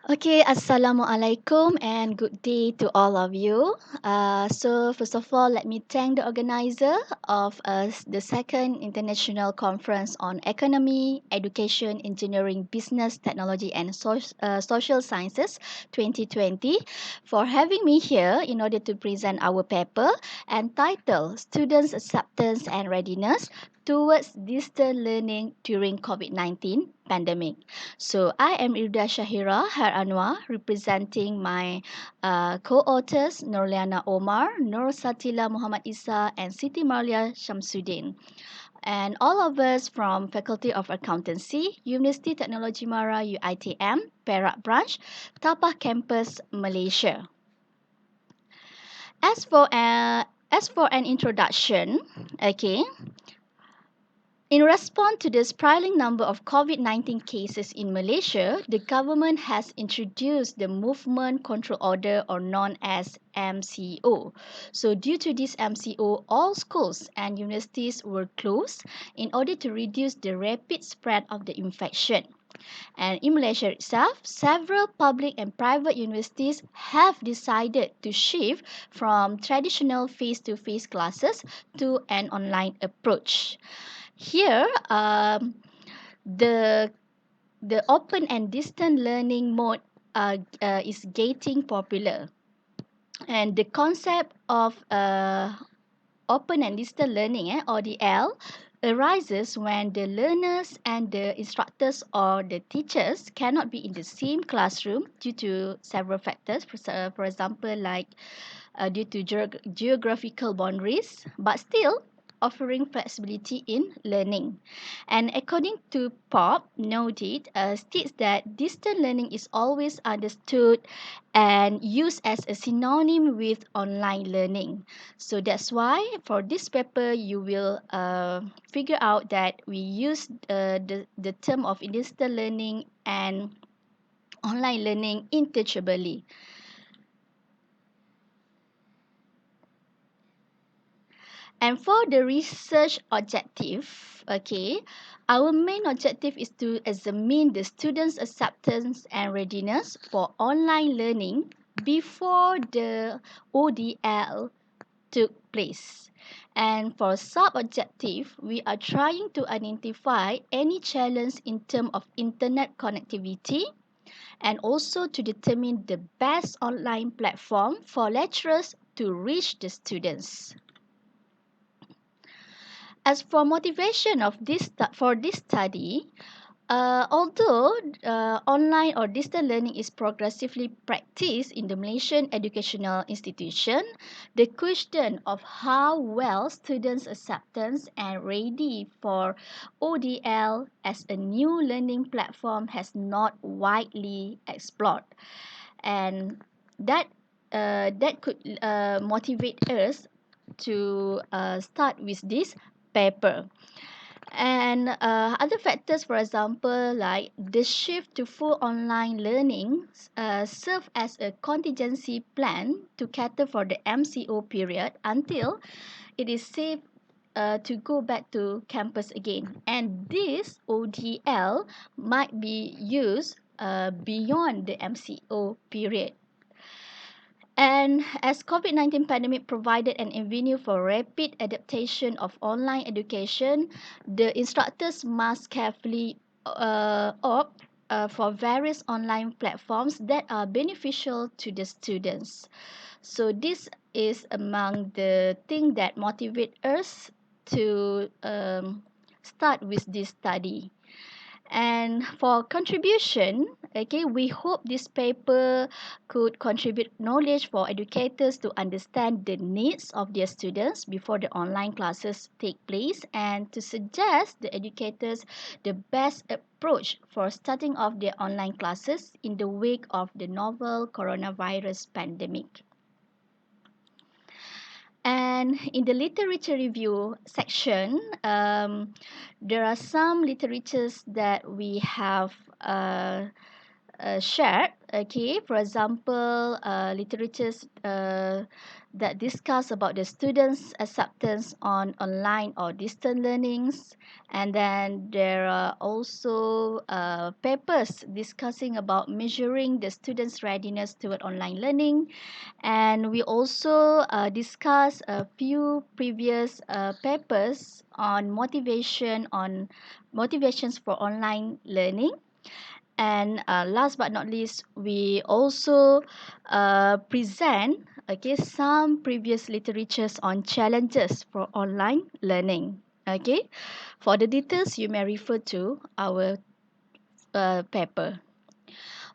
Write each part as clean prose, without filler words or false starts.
Okay, Assalamualaikum and good day to all of you. So first of all, let me thank the organizer of the second international conference on economy, education, engineering, business, technology, and social sciences 2020 for having me here in order to present our paper entitled Students' Acceptance and Readiness Towards Distant Learning During COVID-19 Pandemic. So I am Irda Syahira Anwar, representing my co-authors Nurliana Omar, Nur Satila Muhammad Isa, and Siti Marlia Shamsuddin. And all of us from Faculty of Accountancy, Universiti Teknologi Mara UiTM, Perak Branch, Tapah Campus, Malaysia. As for an introduction, okay, in response to the spiraling number of COVID-19 cases in Malaysia, the government has introduced the Movement Control Order, or known as MCO. So due to this MCO, all schools and universities were closed in order to reduce the rapid spread of the infection. And in Malaysia itself, several public and private universities have decided to shift from traditional face-to-face classes to an online approach. Here, the the open and distant learning mode is getting popular, and the concept of open and distant learning, ODL, arises when the learners and the instructors or the teachers cannot be in the same classroom due to several factors. For example, like due to geographical boundaries, but still offering flexibility in learning. And according to Pop, noted, states that distant learning is always understood and used as a synonym with online learning. So that's why for this paper, you will figure out that we use the term of distant learning and online learning interchangeably. And for the research objective, okay, our main objective is to examine the students' acceptance and readiness for online learning before the ODL took place. And for sub-objective, we are trying to identify any challenge in terms of internet connectivity and also to determine the best online platform for lecturers to reach the students. As for motivation of for this study, although online or distant learning is progressively practiced in the Malaysian educational institution, the question of how well students' acceptance and ready for ODL as a new learning platform has not widely explored, and that could motivate us to start with this paper. And other factors, for example, like the shift to full online learning, serve as a contingency plan to cater for the MCO period until it is safe to go back to campus again. And this ODL might be used beyond the MCO period. And as COVID-19 pandemic provided an avenue for rapid adaptation of online education, the instructors must carefully opt for various online platforms that are beneficial to the students. So this is among the things that motivate us to start with this study. And for contribution, okay, we hope this paper could contribute knowledge for educators to understand the needs of their students before the online classes take place and to suggest the educators the best approach for starting off their online classes in the wake of the novel coronavirus pandemic. And in the literature review section, there are some literatures that we have shared. Okay, for example, literatures that discuss about the students' acceptance on online or distant learnings, and then there are also papers discussing about measuring the students' readiness toward online learning, and we also discuss a few previous papers on motivations for online learning. And last but not least, we also present, okay, some previous literatures on challenges for online learning. Okay, for the details, you may refer to our paper.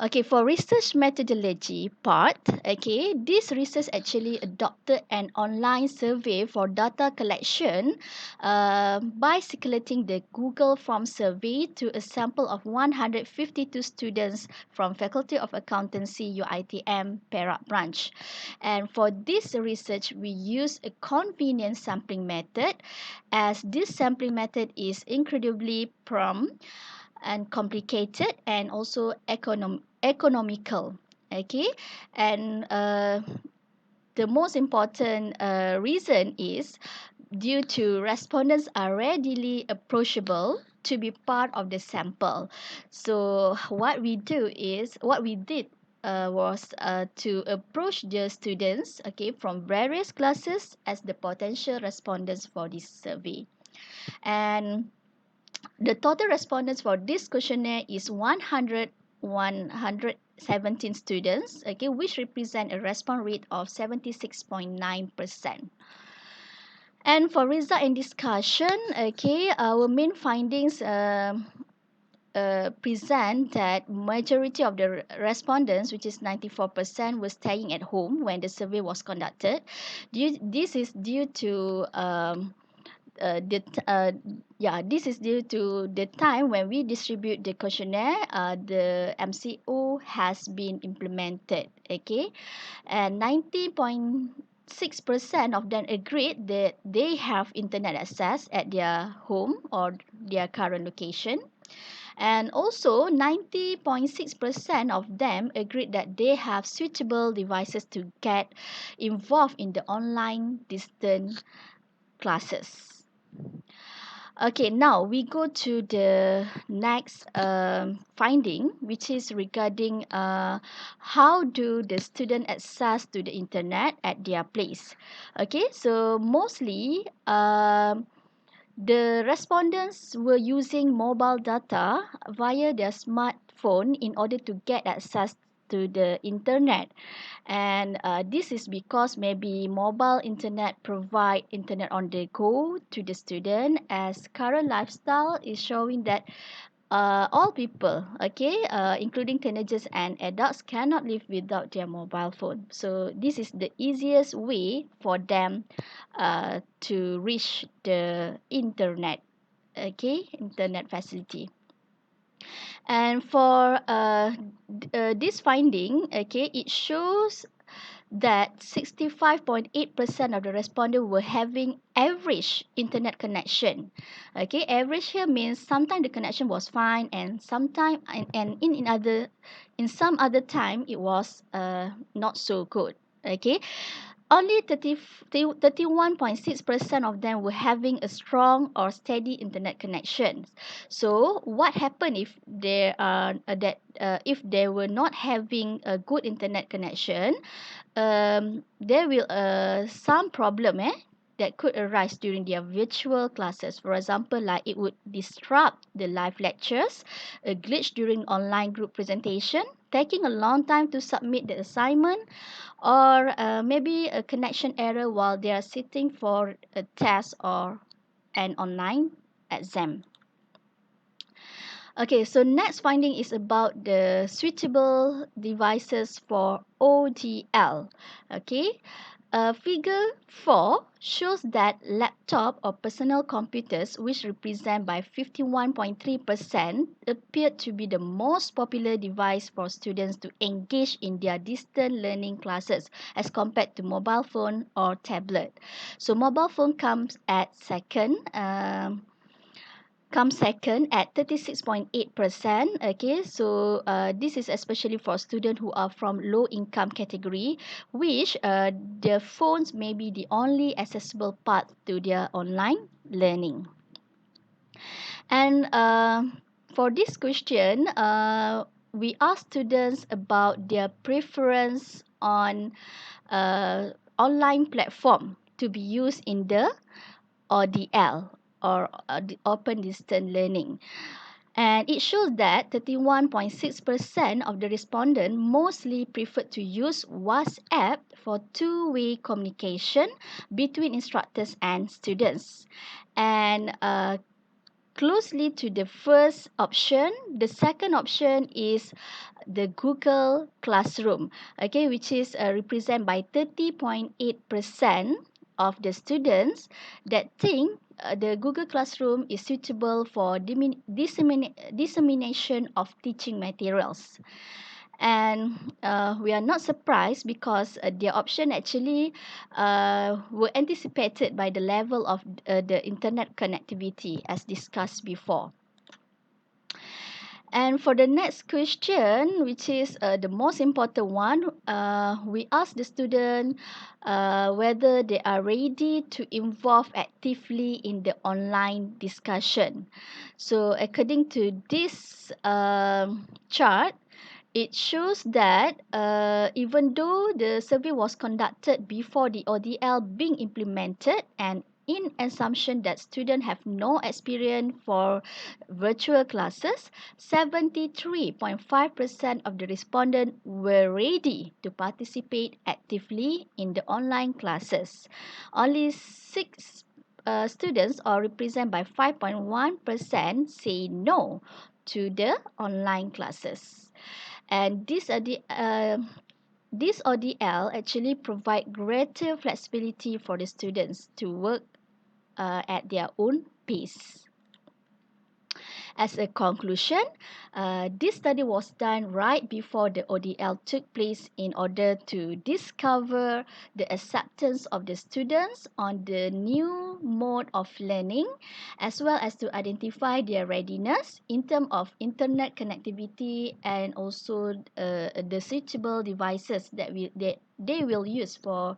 Okay, for research methodology part, okay, this research actually adopted an online survey for data collection by circulating the Google Form survey to a sample of 152 students from Faculty of Accountancy UiTM Perak branch. And for this research, we use a convenient sampling method, as this sampling method is incredibly prompt and complicated and also economical. Okay, and the most important reason is due to respondents are readily approachable to be part of the sample. So what we did was to approach the students, okay, from various classes as the potential respondents for this survey. And the total respondents for this questionnaire is 117 students, okay, which represent a response rate of 76.9%. And for result and discussion, okay, our main findings present that majority of the respondents, which is 94%, were staying at home when the survey was conducted. This is due to this is due to the time when we distribute the questionnaire, the MCO has been implemented. Okay, and 90.6% of them agreed that they have internet access at their home or their current location. And also 90.6% of them agreed that they have suitable devices to get involved in the online distant classes. Okay, now we go to the next finding, which is regarding how do the student access to the internet at their place. Okay, so mostly the respondents were using mobile data via their smartphone in order to get access to the internet. And this is because maybe mobile internet provide internet on the go to the student, as current lifestyle is showing that all people, okay, including teenagers and adults, cannot live without their mobile phone. So this is the easiest way for them to reach the internet, okay, internet facility. And for this finding, okay, it shows that 65.8% of the respondents were having average internet connection. Okay, average here means sometimes the connection was fine, and sometimes and in some other time it was not so good. Okay, only 31.6% of them were having a strong or steady internet connection. So what happened if they are if they were not having a good internet connection? There will some problem that could arise during their virtual classes. For example, like it would disrupt the live lectures, a glitch during online group presentation, taking a long time to submit the assignment, or maybe a connection error while they are sitting for a test or an online exam. Okay, so next finding is about the suitable devices for ODL. Okay, figure 4 shows that laptop or personal computers, which represent by 51.3%, appeared to be the most popular device for students to engage in their distant learning classes as compared to mobile phone or tablet. So mobile phone comes at second. comes second at 36.8%. Okay, so this is especially for students who are from low income category, which their phones may be the only accessible path to their online learning. And for this question, we ask students about their preference on online platform to be used in the ODL, or the open distance learning. And it shows that 31.6% of the respondents mostly preferred to use WhatsApp for two-way communication between instructors and students. And closely to the first option, the second option is the Google Classroom, okay, which is represented by 30.8% of the students that think the Google Classroom is suitable for dissemination of teaching materials. And we are not surprised because their option actually were anticipated by the level of the internet connectivity as discussed before. And for the next question, which is the most important one, we ask the student whether they are ready to involve actively in the online discussion. So according to this chart, it shows that even though the survey was conducted before the ODL being implemented, and in assumption that students have no experience for virtual classes, 73.5% of the respondents were ready to participate actively in the online classes. Only 6 students, or represent by 5.1%, say no to the online classes. And this ODL actually provide greater flexibility for the students to work at their own pace. As a conclusion, this study was done right before the ODL took place in order to discover the acceptance of the students on the new mode of learning, as well as to identify their readiness in terms of internet connectivity, and also the suitable devices that they will use for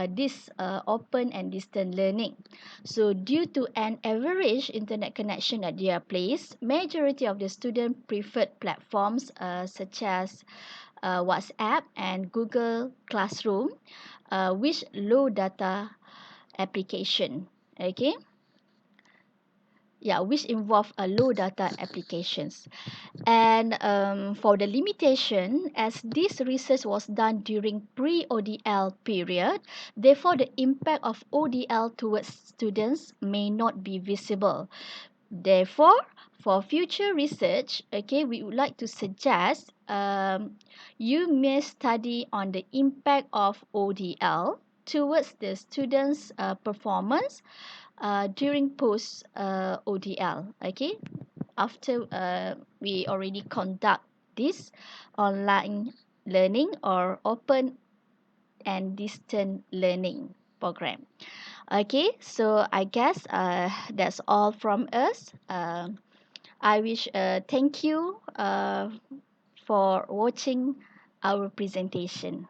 this open and distant learning. So due to an average internet connection at their place, majority of the students preferred platforms such as WhatsApp and Google Classroom, which low data application. Okay. Yeah, which involve low data applications. And for the limitation, as this research was done during pre-ODL period, therefore the impact of ODL towards students may not be visible. Therefore, for future research, okay, we would like to suggest you may study on the impact of ODL towards the students' performance during post ODL. Okay, after we already conduct this online learning or open and distant learning program. Okay, so I guess that's all from us. I wish thank you for watching our presentation.